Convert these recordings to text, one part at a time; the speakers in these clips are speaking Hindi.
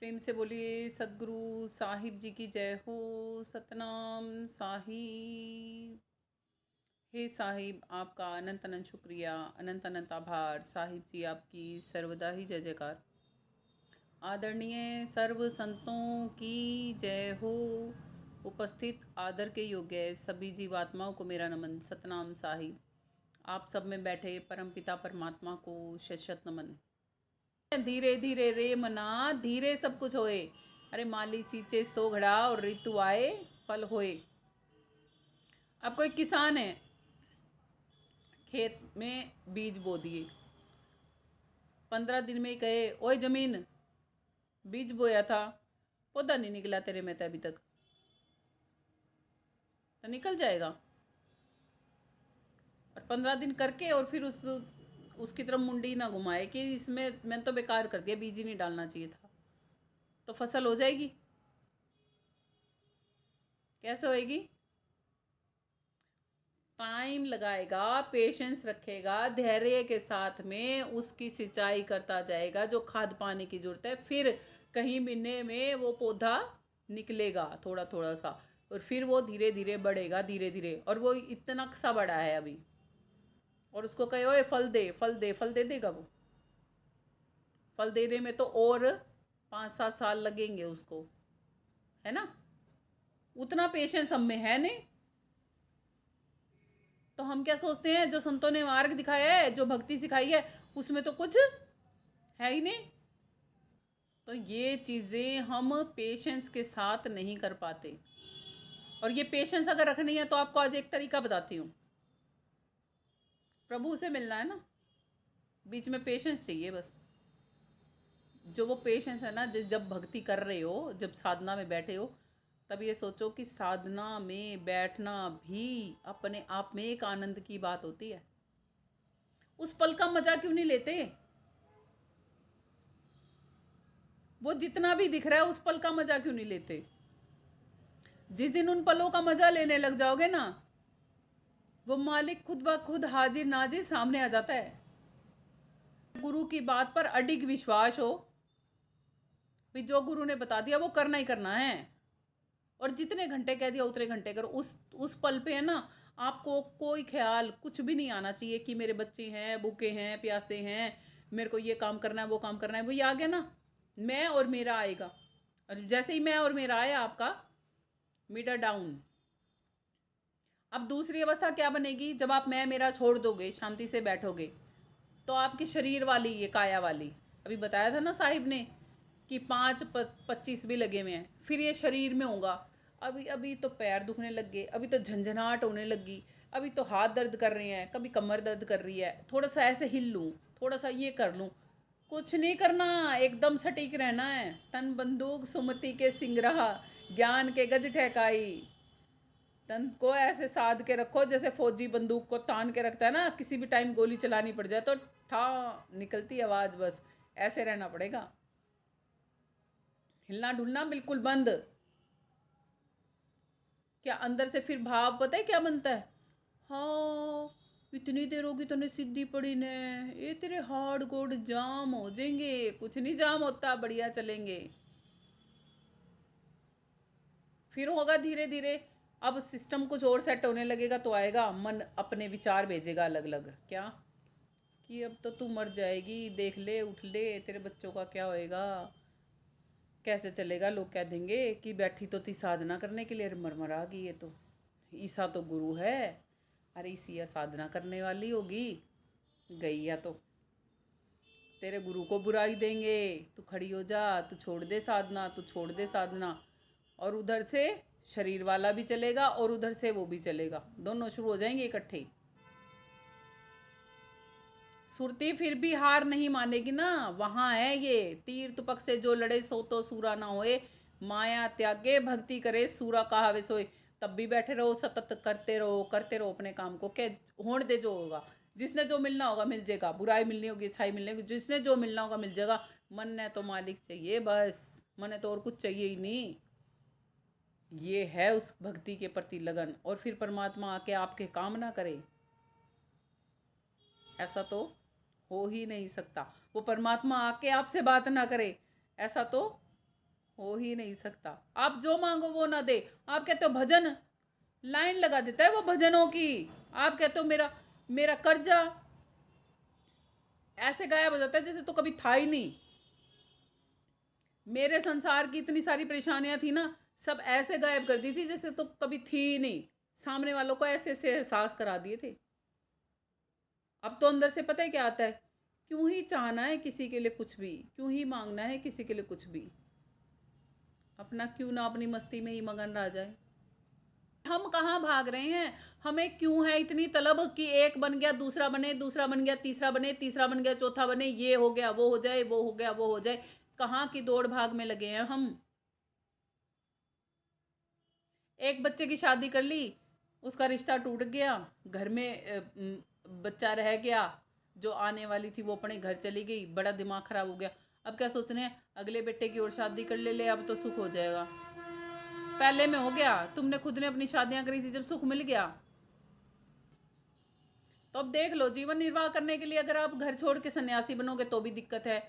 प्रेम से बोलिए सदगुरु साहिब जी की जय हो। सतनाम साहिब। हे साहिब, आपका अनंत अनंत शुक्रिया, अनंत अनंत आभार। साहिब जी आपकी सर्वदा ही जय जयकार। आदरणीय सर्व संतों की जय हो। उपस्थित आदर के योग्य सभी जीवात्माओं को मेरा नमन। सतनाम साहिब। आप सब में बैठे परमपिता परमात्मा को शत शत नमन। धीरे धीरे रे मना, धीरे सब कुछ होए। अरे माली सींचे सो घड़ा और ऋतु आए फल होए। अब कोई किसान है, खेत में बीज बो दिए, 15 दिन में ही कहे ओए जमीन, बीज बोया था, पौधा नहीं निकला तेरे में तो अभी तक, तो निकल जाएगा। और 15 दिन करके और फिर उसकी तरफ मुंडी ना घुमाए कि इसमें मैंने तो बेकार कर दिया, बीज ही नहीं डालना चाहिए था, तो फसल हो जाएगी। कैसे होएगी? टाइम लगाएगा, पेशेंस रखेगा, धैर्य के साथ में उसकी सिंचाई करता जाएगा, जो खाद पानी की जरूरत है। फिर कहीं महीने में वो पौधा निकलेगा थोड़ा थोड़ा सा, और फिर वो धीरे धीरे बढ़ेगा, धीरे धीरे। और वो इतना सा बड़ा है अभी, और उसको कहे ओए फल दे फल दे, फल दे देगा वो। फल देने में तो और 5-7 साल लगेंगे उसको, है ना। उतना पेशेंस हम में है नहीं। तो हम क्या सोचते हैं, जो संतों ने मार्ग दिखाया है, जो भक्ति सिखाई है, उसमें तो कुछ है ही नहीं। तो ये चीज़ें हम पेशेंस के साथ नहीं कर पाते। और ये पेशेंस अगर रखनी है तो आपको आज एक तरीका बताती हूँ। प्रभु से मिलना है ना, बीच में पेशेंस चाहिए बस। जो वो पेशेंस है ना, जब भक्ति कर रहे हो, जब साधना में बैठे हो, तब ये सोचो कि साधना में बैठना भी अपने आप में एक आनंद की बात होती है। उस पल का मजा क्यों नहीं लेते? वो जितना भी दिख रहा है, उस पल का मजा क्यों नहीं लेते? जिस दिन उन पलों का मजा लेने लग जाओगे ना, वो मालिक खुद ब खुद हाजिर नाजिर सामने आ जाता है। गुरु की बात पर अडिग विश्वास हो, भी जो गुरु ने बता दिया वो करना ही करना है। और जितने घंटे कह दिया उतने घंटे करो। उस पल पे है ना, आपको कोई ख्याल कुछ भी नहीं आना चाहिए कि मेरे बच्चे हैं, भूखे हैं, प्यासे हैं, मेरे को ये काम करना है, वो काम करना है। वो ये आ गया ना, मैं और मेरा आएगा। और जैसे ही मैं और मेरा आया, आपका मीटर डाउन। अब दूसरी अवस्था क्या बनेगी? जब आप मैं मेरा छोड़ दोगे, शांति से बैठोगे, तो आपकी शरीर वाली, ये काया वाली, अभी बताया था ना साहिब ने कि 5-25 भी लगे हुए हैं, फिर ये शरीर में होगा। अभी अभी तो पैर दुखने लग गए, अभी तो झंझनाहट होने लगी, अभी तो हाथ दर्द कर रहे हैं, कभी कमर दर्द कर रही है, थोड़ा सा ऐसे हिल लूँ, थोड़ा सा ये कर लूँ। कुछ नहीं करना, एकदम सटीक रहना है। तन बंदूक सुमति के सिंगराह, ज्ञान के गज ठहकाई। तन को ऐसे साध के रखो जैसे फौजी बंदूक को तान के रखता है ना, किसी भी टाइम गोली चलानी पड़ जाए तो ठा निकलती आवाज़, बस ऐसे रहना पड़ेगा। हिलना डुलना बिल्कुल बंद। क्या अंदर से फिर भाव पता है क्या बनता है? हाँ, इतनी देर होगी तूने सिद्धि पड़ी ने, ये तेरे हार्ड गोड जाम हो जाएंगे। कुछ नहीं जाम होता, बढ़िया चलेंगे। फिर होगा धीरे धीरे। अब सिस्टम कुछ और सेट होने लगेगा तो आएगा मन अपने विचार भेजेगा अलग अलग। क्या कि अब तो तू मर जाएगी, देख ले, उठ ले, तेरे बच्चों का क्या होएगा, कैसे चलेगा। लोग कह देंगे कि बैठी तो थी साधना करने के लिए, मरमरा गई। ये तो ईसा तो गुरु है, अरे ईसिया साधना करने वाली होगी, गई या तो तेरे गुरु को बुराई देंगे। तू खड़ी हो जा, तू छोड़ दे साधना, तू छोड़ दे साधना। और उधर से शरीर वाला भी चलेगा और उधर से वो भी चलेगा, दोनों शुरू हो जाएंगे इकट्ठे। सुरती फिर भी हार नहीं मानेगी ना। वहां है ये, तीर तुपक से जो लड़े सो तो सूरा ना होए, माया त्यागे भक्ति करे सूरा कहावे सोए। तब भी बैठे रहो, सतत करते रहो अपने काम को। क्या होने दे, जो होगा। जिसने जो मिलना होगा मिल जाएगा, बुराई मिलनी होगी, अच्छाई मिलनी होगी, जिसने जो मिलना होगा मिल जाएगा। मन ने तो मालिक चाहिए बस, मन ने तो और कुछ चाहिए ही नहीं। ये है उस भक्ति के प्रति लगन, और फिर परमात्मा आके आपके काम ना करे, ऐसा तो हो ही नहीं सकता। वो परमात्मा आके आपसे बात ना करे, ऐसा तो हो ही नहीं सकता। आप जो मांगो वो ना दे। आप कहते हो भजन, लाइन लगा देता है वो भजनों की। आप कहते हो मेरा मेरा कर्जा, ऐसे गायब हो जाता है जैसे तो कभी था ही नहीं। मेरे संसार की इतनी सारी परेशानियां थी ना, सब ऐसे गायब कर दी थी जैसे तो कभी थी ही नहीं। सामने वालों को ऐसे ऐसे एहसास करा दिए थे। अब तो अंदर से पता है क्या आता है, क्यों ही चाहना है किसी के लिए कुछ भी, क्यों ही मांगना है किसी के लिए कुछ भी। अपना क्यों ना अपनी मस्ती में ही मगन रह जाए। हम कहाँ भाग रहे हैं, हमें क्यों है इतनी तलब कि एक बन गया दूसरा बने, दूसरा बन गया तीसरा बने, तीसरा बन गया चौथा बने, ये हो गया वो हो जाए, वो हो गया वो हो जाए। कहाँ की दौड़ भाग में लगे हैं हम। एक बच्चे की शादी कर ली, उसका रिश्ता टूट गया, घर में बच्चा रह गया, जो आने वाली थी वो अपने घर चली गई, बड़ा दिमाग खराब हो गया। अब क्या सोच रहे हैं, अगले बेटे की और शादी कर ले अब तो सुख हो जाएगा। पहले में हो गया, तुमने खुद ने अपनी शादियां करी थी जब सुख मिल गया। तो अब देख लो, जीवन निर्वाह करने के लिए अगर आप घर छोड़ के सन्यासी बनोगे तो भी दिक्कत है,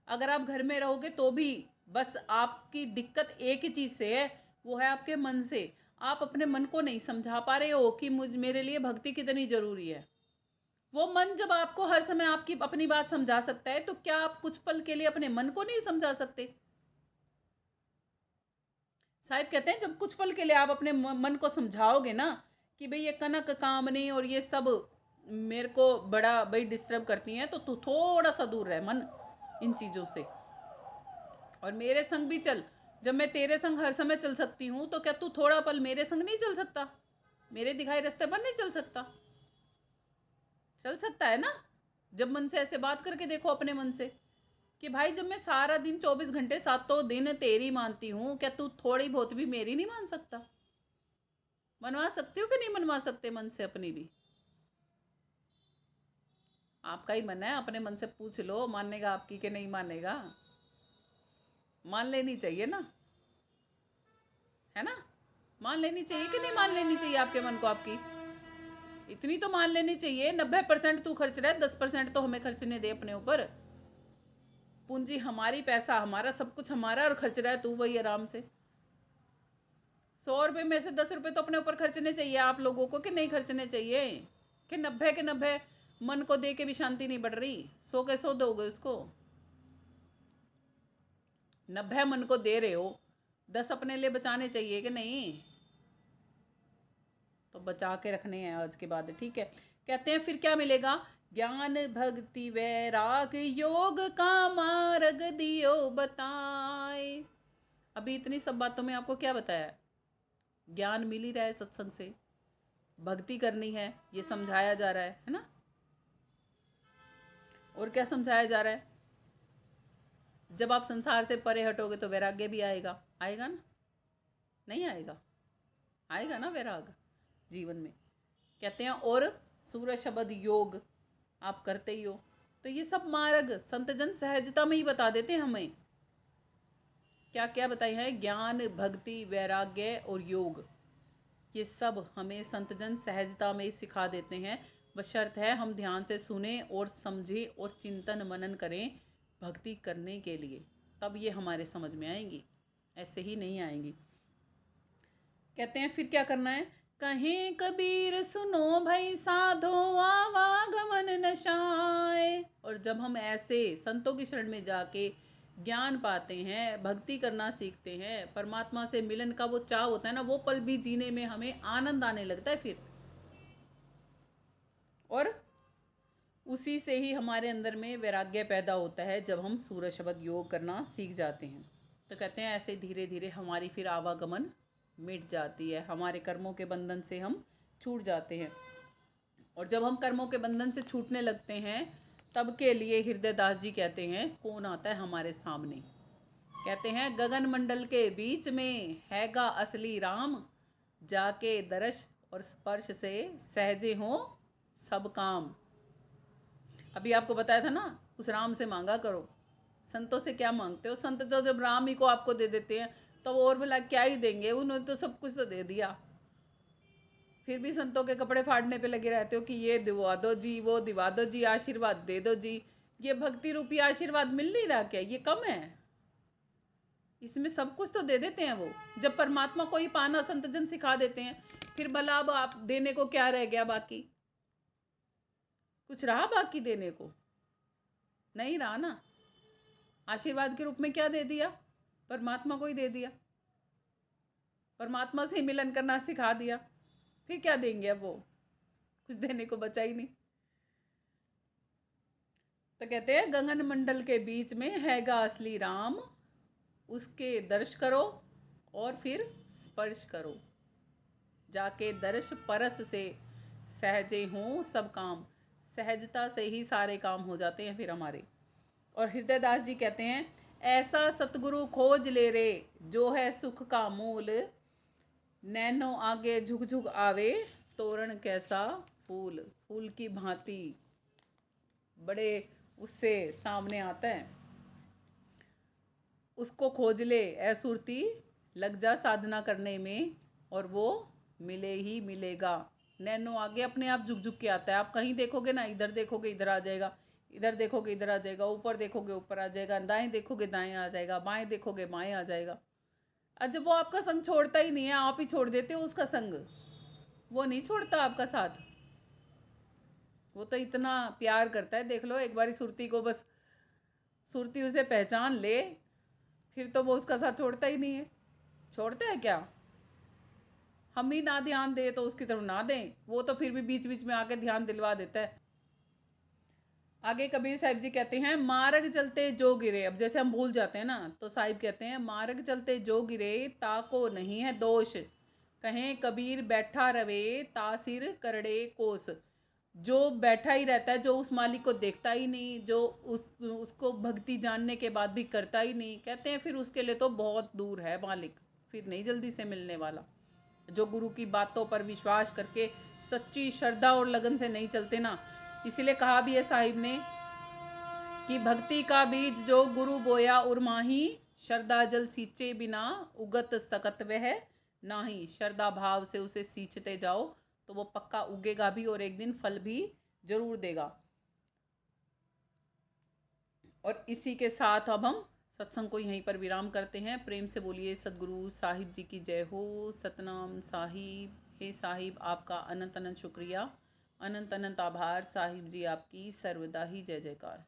अगर आप घर में रहोगे तो भी। बस आपकी दिक्कत एक ही चीज़ से है, वो है आपके मन से। आप अपने मन को नहीं समझा पा रहे हो कि मेरे लिए भक्ति कितनी ज़रूरी है। वो मन जब आपको हर समय आपकी अपनी बात समझा सकता है, तो क्या आप कुछ पल के लिए अपने मन को नहीं समझा सकते। साहिब कहते हैं जब कुछ पल के लिए आप अपने मन को समझाओगे ना कि भाई ये कनक कामनी और ये सब मेरे को बड़ा भाई डिस्टर्ब करती हैं, तो तू थोड़ा सा दूर रह मन इन चीज़ों से, और मेरे संग भी चल। जब मैं तेरे संग हर समय चल सकती हूँ, तो क्या तू थोड़ा पल मेरे संग नहीं चल सकता, मेरे दिखाए रास्ते पर नहीं चल सकता। चल सकता है ना। जब मन से ऐसे बात करके देखो अपने मन से कि भाई जब मैं सारा दिन 24 घंटे 7 दिन तेरी मानती हूँ, क्या तू थोड़ी बहुत भी मेरी नहीं मान सकता। मनवा सकते हो कि नहीं मनवा सकते मन से अपनी भी। आपका ही मन है, अपने मन से पूछ लो मानेगा आपकी कि नहीं मानेगा। मान लेनी चाहिए ना, है ना। मान लेनी चाहिए कि नहीं मान लेनी चाहिए आपके मन को आपकी। इतनी तो मान लेनी चाहिए, 90% तू खर्च रहा है, 10% तो हमें खर्चने दे अपने ऊपर। पूंजी हमारी, पैसा हमारा, सब कुछ हमारा, और खर्च रहा है तू वही आराम से। 100 रुपये में से 10 रुपये तो अपने ऊपर खर्चने चाहिए आप लोगों को, कि नहीं खर्चने चाहिए। कि 90 के 90 मन को दे के भी शांति नहीं बढ़ रही, 100 के 100 दोगे उसको। 90 मन को दे रहे हो, 10 अपने लिए बचाने चाहिए कि नहीं। तो बचा के रखने हैं आज के बाद, ठीक है। कहते हैं फिर क्या मिलेगा, ज्ञान भक्ति वैराग योग का मार्ग दियो बताए। अभी इतनी सब बातों में आपको क्या बताया, ज्ञान मिल ही रहा है सत्संग से, भक्ति करनी है ये समझाया जा रहा है ना। और क्या समझाया जा रहा है, जब आप संसार से परे हटोगे तो वैराग्य भी आएगा। आएगा ना, नहीं आएगा, आएगा ना वैराग जीवन में। कहते हैं और सूर्य शब्द योग आप करते ही हो। तो ये सब मार्ग संतजन सहजता में ही बता देते हैं हमें। क्या क्या बताए हैं, ज्ञान भक्ति वैराग्य और योग, ये सब हमें संतजन सहजता में ही सिखा देते हैं। बशर्त है हम ध्यान से सुने और समझें और चिंतन मनन करें भक्ति करने के लिए, तब ये हमारे समझ में आएंगी, ऐसे ही नहीं आएंगी। कहते हैं फिर क्या करना है, कहीं कबीर सुनो भाई साधो आवागमन नशाए। और जब हम ऐसे संतों की शरण में जाके ज्ञान पाते हैं, भक्ति करना सीखते हैं, परमात्मा से मिलन का वो चाव होता है ना, वो पल भी जीने में हमें आनंद आने लगता है फिर। और उसी से ही हमारे अंदर में वैराग्य पैदा होता है जब हम सूर्य शब्द योग करना सीख जाते हैं। तो कहते हैं ऐसे धीरे धीरे हमारी फिर आवागमन मिट जाती है, हमारे कर्मों के बंधन से हम छूट जाते हैं। और जब हम कर्मों के बंधन से छूटने लगते हैं, तब के लिए हृदय दास जी कहते हैं कौन आता है हमारे सामने। कहते हैं गगन मंडल के बीच में हैगा असली राम, जाके दर्श और स्पर्श से सहजे हो सब काम। अभी आपको बताया था ना, उस राम से मांगा करो। संतों से क्या मांगते हो, संत तो जब राम ही को आपको दे देते हैं तो और भला क्या ही देंगे, उन्होंने तो सब कुछ तो दे दिया। फिर भी संतों के कपड़े फाड़ने पे लगे रहते हो कि ये दिवा दो जी, वो दिवा दो जी, आशीर्वाद दे दो जी। ये भक्ति रूपी आशीर्वाद मिल नहीं रहा क्या, ये कम है। इसमें सब कुछ तो दे देते हैं वो। जब परमात्मा को ही पाना संत जन सिखा देते हैं, फिर भला अब आप देने को क्या रह गया बाकी? कुछ रहा बाकी देने को? नहीं रहा ना। आशीर्वाद के रूप में क्या दे दिया? परमात्मा को ही दे दिया, परमात्मा से ही मिलन करना सिखा दिया। फिर क्या देंगे अब वो? कुछ देने को बचा ही नहीं। तो कहते हैं गगन मंडल के बीच में हैगा असली राम, उसके दर्श करो और फिर स्पर्श करो, जाके दर्श परस से सहजे हों सब काम। सहजता से ही सारे काम हो जाते हैं फिर हमारे। और हृदयदास जी कहते हैं ऐसा सतगुरु खोज ले रे, जो है सुख का मूल, नैनो आगे झुक झुक आवे, तोरण कैसा फूल। फूल की भांति बड़े उससे सामने आता है। उसको खोज ले ऐ सुरती, लग जा साधना करने में, और वो मिले ही मिलेगा। नैनो आगे अपने आप झुक झुक के आता है। आप कहीं देखोगे ना, इधर देखोगे इधर आ जाएगा, इधर देखोगे इधर आ जाएगा, ऊपर देखोगे ऊपर आ जाएगा, दाएं देखोगे दाएं आ जाएगा, बाएं देखोगे बाएं आ जाएगा। जब वो आपका संग छोड़ता ही नहीं है, आप ही छोड़ देते हो उसका संग। वो नहीं छोड़ता आपका साथ। वो तो इतना प्यार करता है, देख लो एक बारी सुरती को, बस सुरती उसे पहचान ले, फिर तो वो उसका साथ छोड़ता ही नहीं है। छोड़ता है क्या? हम ही ना ध्यान दे तो उसकी तरफ ना दें, वो तो फिर भी बीच बीच में आके ध्यान दिलवा देता है। आगे कबीर साहिब जी कहते हैं मार्ग चलते जो गिरे। अब जैसे हम भूल जाते हैं ना, तो साहिब कहते हैं मार्ग चलते जो गिरे, ताको नहीं है दोष, कहें कबीर बैठा रवे, तासिर करड़े कोस। जो बैठा ही रहता है, जो उस मालिक को देखता ही नहीं, जो उसको भक्ति जानने के बाद भी करता ही नहीं, कहते हैं फिर उसके लिए तो बहुत दूर है मालिक, फिर नहीं जल्दी से मिलने वाला। जो गुरु की बातों पर विश्वास करके सच्ची श्रद्धा और लगन से नहीं चलते ना। इसीलिए कहा भी है साहिब ने कि भक्ति का बीज जो गुरु बोया उर्माही, श्रद्धा जल सींचे बिना उगत सकत वह नाही। श्रद्धा भाव से उसे सींचते जाओ तो वो पक्का उगेगा भी और एक दिन फल भी जरूर देगा। और इसी के साथ अब हम सत्संग को यहीं पर विराम करते हैं। प्रेम से बोलिए सद्गुरु साहिब जी की जय हो। सतनाम साहिब। हे साहिब, आपका अनंत अनंत शुक्रिया, अनंत अनंत आभार। साहिब जी आपकी सर्वदा ही जय जयकार।